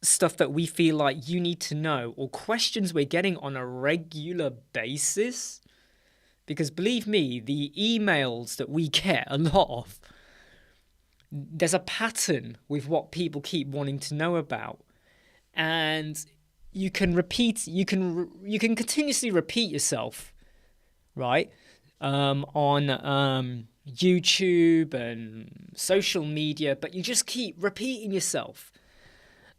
stuff that we feel like you need to know or questions we're getting on a regular basis. Because believe me, the emails that we get a lot of, there's a pattern with what people keep wanting to know about. And you can continuously repeat yourself, right? On YouTube and social media, but you just keep repeating yourself.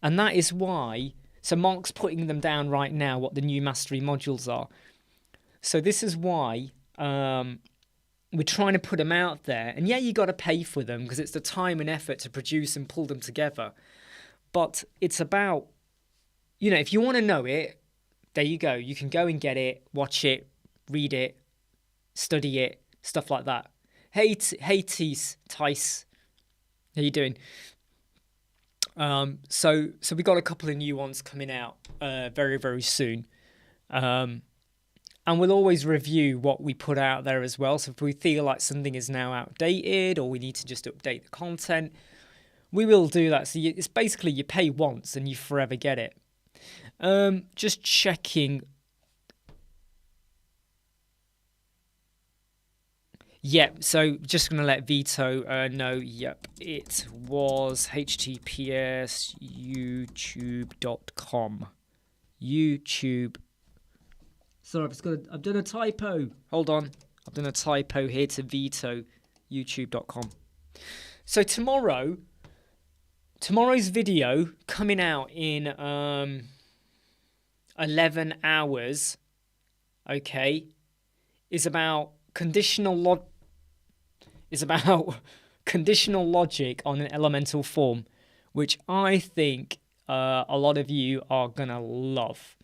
And that is why, so Mark's putting them down right now, what the new mastery modules are. So this is why we're trying to put them out there. And yeah, you got to pay for them because it's the time and effort to produce and pull them together. But it's about, you know, if you want to know it, there you go. You can go and get it, watch it, read it, study it, stuff like that. Hey, Tice, how you doing? So we got a couple of new ones coming out very, very soon. And we'll always review what we put out there as well. So if we feel like something is now outdated or we need to just update the content, we will do that. So it's basically you pay once and you forever get it. Just checking. Yep, so just going to let Vito know, yep, it was https youtube.com. YouTube. Sorry, I've done a typo. Hold on. I've done a typo here to veto youtube.com. So tomorrow's video coming out in 11 hours, okay, is about conditional logic on an elemental form, which I think a lot of you are gonna love.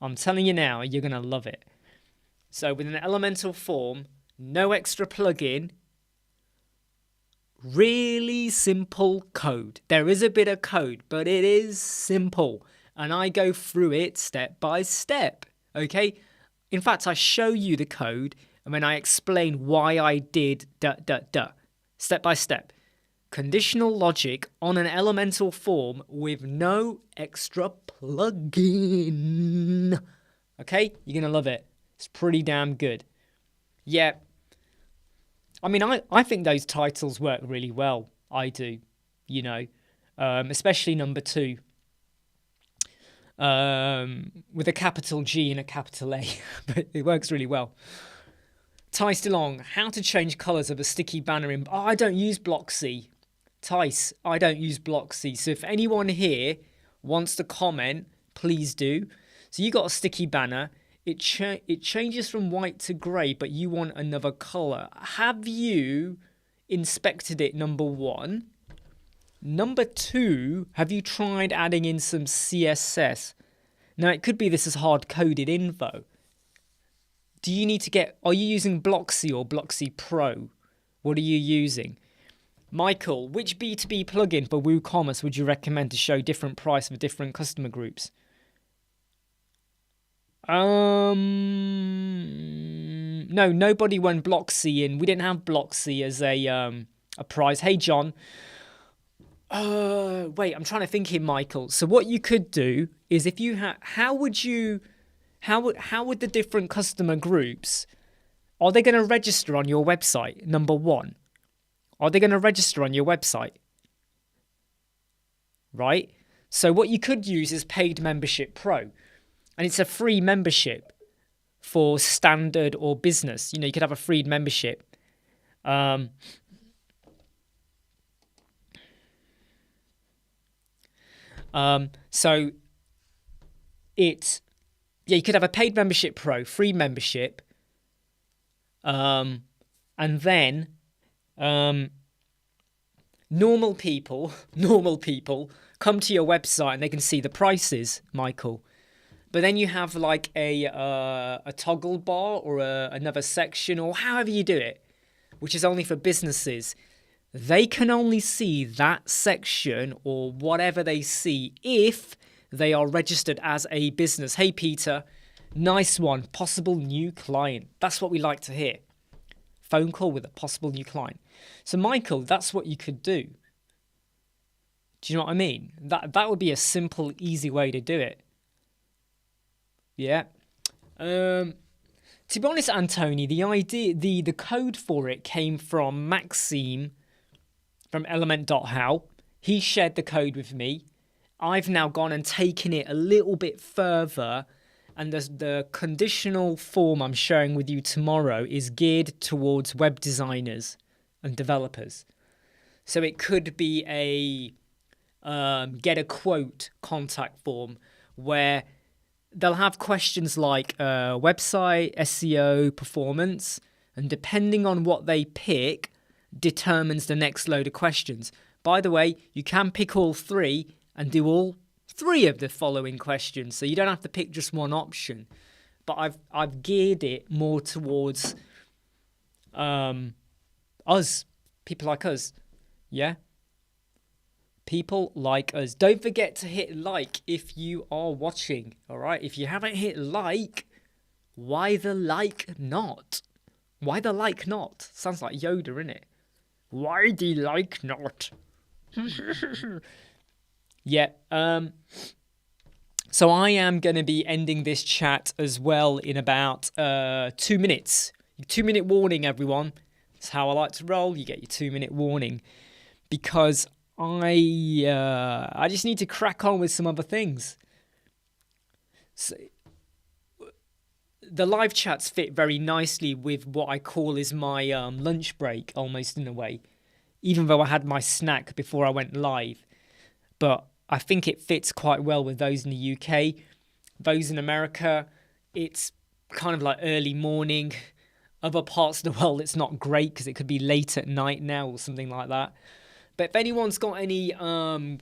I'm telling you now, you're gonna love it. So with an elemental form, no extra plugin, really simple code. There is a bit of code, but it is simple. And I go through it step by step, okay? In fact, I show you the code and then I explain why I did step by step. Conditional logic on an elemental form with no extra plugin. Okay? You're going to love it. It's pretty damn good. Yeah. I mean, I think those titles work really well. I do, you know, especially number 2. With a capital G and a capital A. But it works really well. Tice DeLong, how to change colours of a sticky banner in... Oh, I don't use Blocksy. Tice, I don't use Blocksy. So if anyone here wants to comment, please do. So you got a sticky banner. It changes from white to grey, but you want another colour. Have you inspected it, number 1? Number 2, have you tried adding in some CSS? Now, it could be this is hard-coded info. Do you need to get... Are you using Blocksy or Blocksy Pro? What are you using? Michael, which B2B plugin for WooCommerce would you recommend to show different price for different customer groups? No, nobody went Blocksy in. We didn't have Blocksy as a prize. Hey, John. Wait, I'm trying to think here, Michael. So what you could do is if you how would the different customer groups, are they going to register on your website? Number 1. Are they going to register on your website? Right? So what you could use is Paid Membership Pro. And it's a free membership for standard or business. You know, you could have a free membership. So you could have a Paid Membership Pro, free membership. And then normal people come to your website and they can see the prices, Michael. But then you have like a toggle bar or another section or however you do it, which is only for businesses. They can only see that section or whatever they see if they are registered as a business. Hey, Peter, nice one. Possible new client. That's what we like to hear. Phone call with a possible new client. So, Michael, that's what you could do. Do you know what I mean? That would be a simple, easy way to do it. Yeah. To be honest, Antony, the idea, the code for it came from Maxime from element.how. He shared the code with me. I've now gone and taken it a little bit further, and the conditional form I'm sharing with you tomorrow is geared towards web designers and developers. So it could be a get a quote contact form where they'll have questions like website, SEO, performance, and depending on what they pick determines the next load of questions. By the way, you can pick all 3 and do all 3 of the following questions, so you don't have to pick just one option. But I've geared it more towards us, people like us, yeah? People like us. Don't forget to hit like if you are watching, all right? If you haven't hit like, why the like not? Why the like not? Sounds like Yoda, innit? Why the like not? Yeah, so I am going to be ending this chat as well in about 2 minutes. 2-minute warning, everyone. That's how I like to roll. You get your 2-minute warning because I just need to crack on with some other things. So, the live chats fit very nicely with what I call is my lunch break, almost in a way, even though I had my snack before I went live. But I think it fits quite well with those in the UK. Those in America, it's kind of like early morning. Other parts of the world, it's not great because it could be late at night now or something like that. But if anyone's got any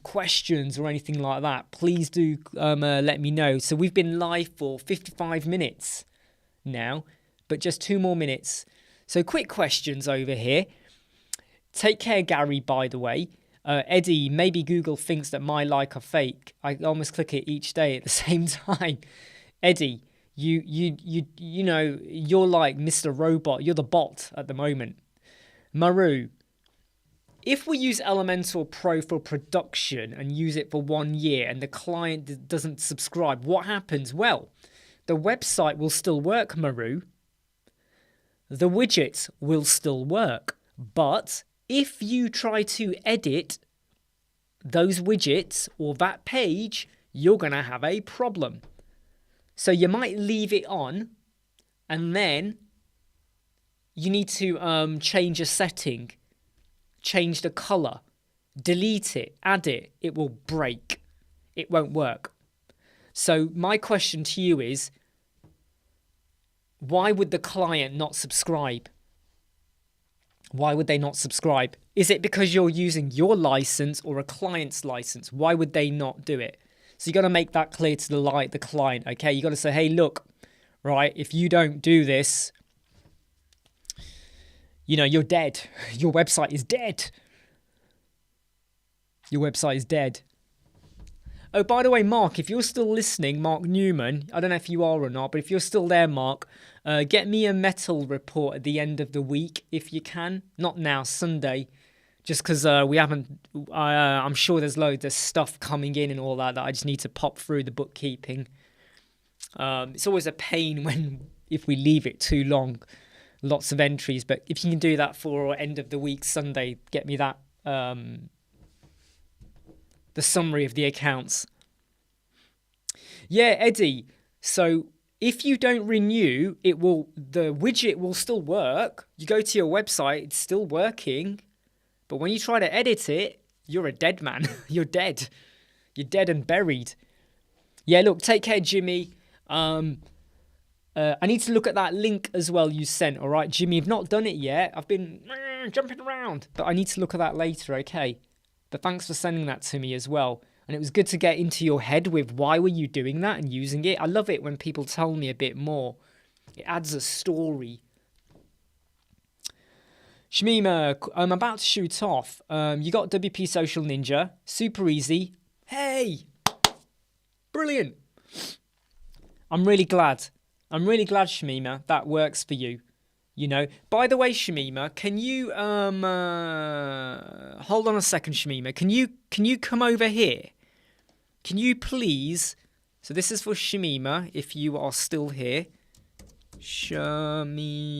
questions or anything like that, please do let me know. So we've been live for 55 minutes now, but just 2 more minutes. So quick questions over here. Take care, Gary, by the way. Eddie, maybe Google thinks that my like are fake. I almost click it each day at the same time. Eddie, you know, you're like Mr. Robot. You're the bot at the moment. Maru, if we use Elementor Pro for production and use it for 1 year and the client doesn't subscribe, what happens? Well, the website will still work, Maru. The widgets will still work. But if you try to edit those widgets or that page, you're going to have a problem. So you might leave it on and then you need to change a setting, change the color, delete it, add it. It will break. It won't work. So my question to you is, why would the client not subscribe? Why would they not subscribe? Is it because you're using your license or a client's license? Why would they not do it? So you got to make that clear to the client, okay? You got to say, hey, look, right, if you don't do this, you know, you're dead. Your website is dead. Your website is dead. Oh, by the way, Mark, if you're still listening, Mark Newman, I don't know if you are or not, but if you're still there, Mark, get me a metal report at the end of the week if you can. Not now, Sunday. Just because we haven't, I'm sure there's loads of stuff coming in and all that I just need to pop through the bookkeeping. It's always a pain if we leave it too long, lots of entries. But if you can do that for end of the week, Sunday, get me that, the summary of the accounts. Yeah, Eddie. So if you don't renew, the widget will still work. You go to your website, it's still working. But when you try to edit it, you're a dead man. You're dead. You're dead and buried. Yeah, look, take care, Jimmy. I need to look at that link as well you sent, all right? Jimmy, I've not done it yet. I've been jumping around. But I need to look at that later, okay? But thanks for sending that to me as well. And it was good to get into your head with why were you doing that and using it. I love it when people tell me a bit more. It adds a story. Shmima, I'm about to shoot off. You got WP Social Ninja. Super easy. Hey! Brilliant. I'm really glad. Shmima, that works for you. You know. By the way, Shmima, can you hold on a second, Shmima. Can you come over here? Can you please? So this is for Shmima, if you are still here. Shmima.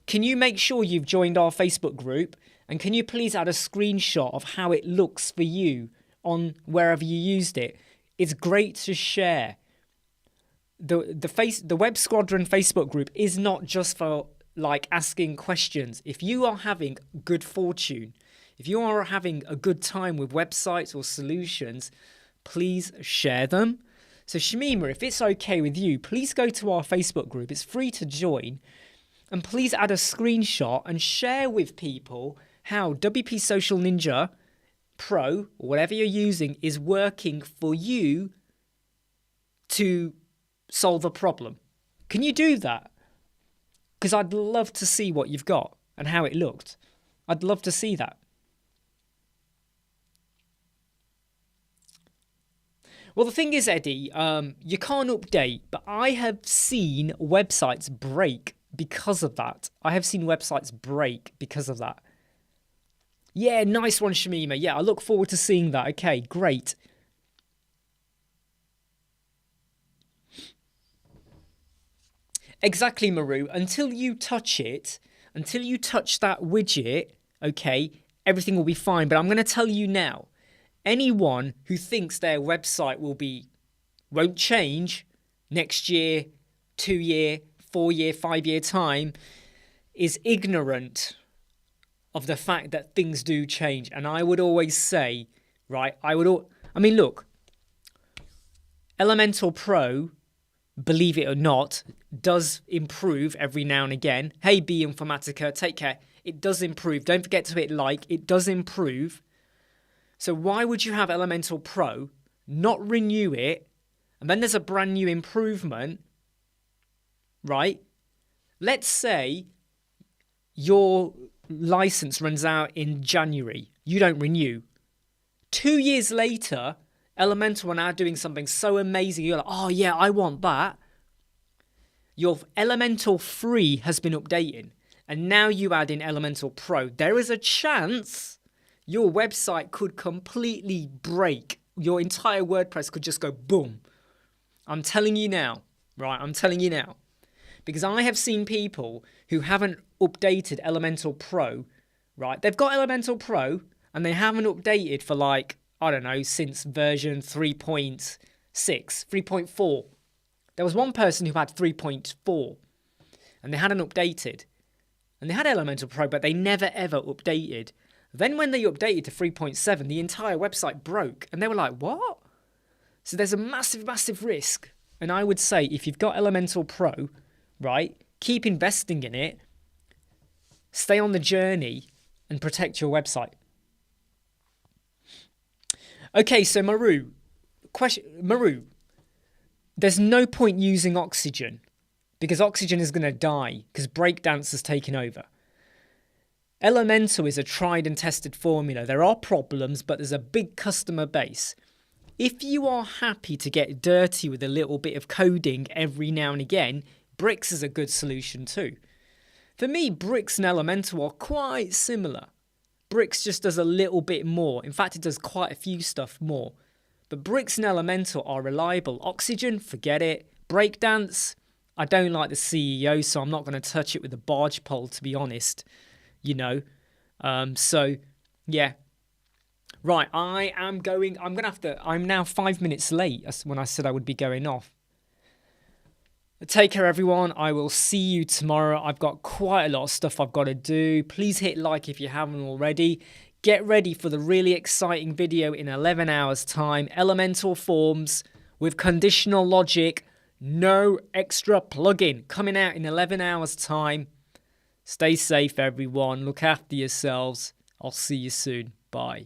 Can you make sure you've joined our Facebook group? And can you please add a screenshot of how it looks for you on wherever you used it? It's great to share. The Web Squadron Facebook group is not just for like asking questions. If you are having good fortune, if you are having a good time with websites or solutions, please share them. So Shamima, if it's okay with you, please go to our Facebook group. It's free to join. And please add a screenshot and share with people how WP Social Ninja Pro, or whatever you're using, is working for you to solve a problem. Can you do that? Because I'd love to see what you've got and how it looked. I'd love to see that. Well, the thing is, Eddie, you can't update, but I have seen websites break because of that. I have seen websites break because of that. Yeah, nice one, Shamima. Yeah, I look forward to seeing that. Okay, great. Exactly, Maru. Until you touch it, until you touch that widget, okay, everything will be fine. But I'm going to tell you now, anyone who thinks their website will be won't change next year, 2 year, 4 year, 5 year time is ignorant of the fact that things do change. And I would always say, right, look, Elementor Pro, believe it or not, does improve every now and again. Hey, B Informatica, take care. It does improve. Don't forget to hit like. It does improve. So why would you have Elementor Pro, not renew it, and then there's a brand new improvement, right? Let's say your license runs out in January. You don't renew. 2 years later, Elementor are now doing something so amazing. You're like, oh yeah, I want that. Your Elementor Free has been updated, and now you add in Elementor Pro. There is a chance your website could completely break. Your entire WordPress could just go boom. I'm telling you now, right? I'm telling you now. Because I have seen people who haven't updated Elementor Pro, right? They've got Elementor Pro and they haven't updated for like, I don't know, since version 3.6, 3.4. There was one person who had 3.4 and they hadn't updated. And they had Elementor Pro, but they never ever updated. Then when they updated to 3.7, the entire website broke. And they were like, what? So there's a massive, massive risk. And I would say if you've got Elementor Pro, right, keep investing in it, stay on the journey, and protect your website. Okay, so Maru, there's no point using Oxygen because Oxygen is going to die because Breakdance has taken over. Elementor is a tried and tested formula. There are problems, but there's a big customer base. If you are happy to get dirty with a little bit of coding every now and again, Bricks is a good solution too. For me, Bricks and Elementor are quite similar. Bricks just does a little bit more. In fact, it does quite a few stuff more. But Bricks and Elementor are reliable. Oxygen, forget it. Breakdance, I don't like the CEO, so I'm not going to touch it with a barge pole, to be honest. You know, so yeah. Right, I'm now 5 minutes late when I said I would be going off. Take care, everyone. I will see you tomorrow. I've got quite a lot of stuff I've got to do. Please hit like if you haven't already. Get ready for the really exciting video in 11 hours time. Elementor Forms with conditional logic. No extra plugin coming out in 11 hours time. Stay safe, everyone. Look after yourselves. I'll see you soon. Bye.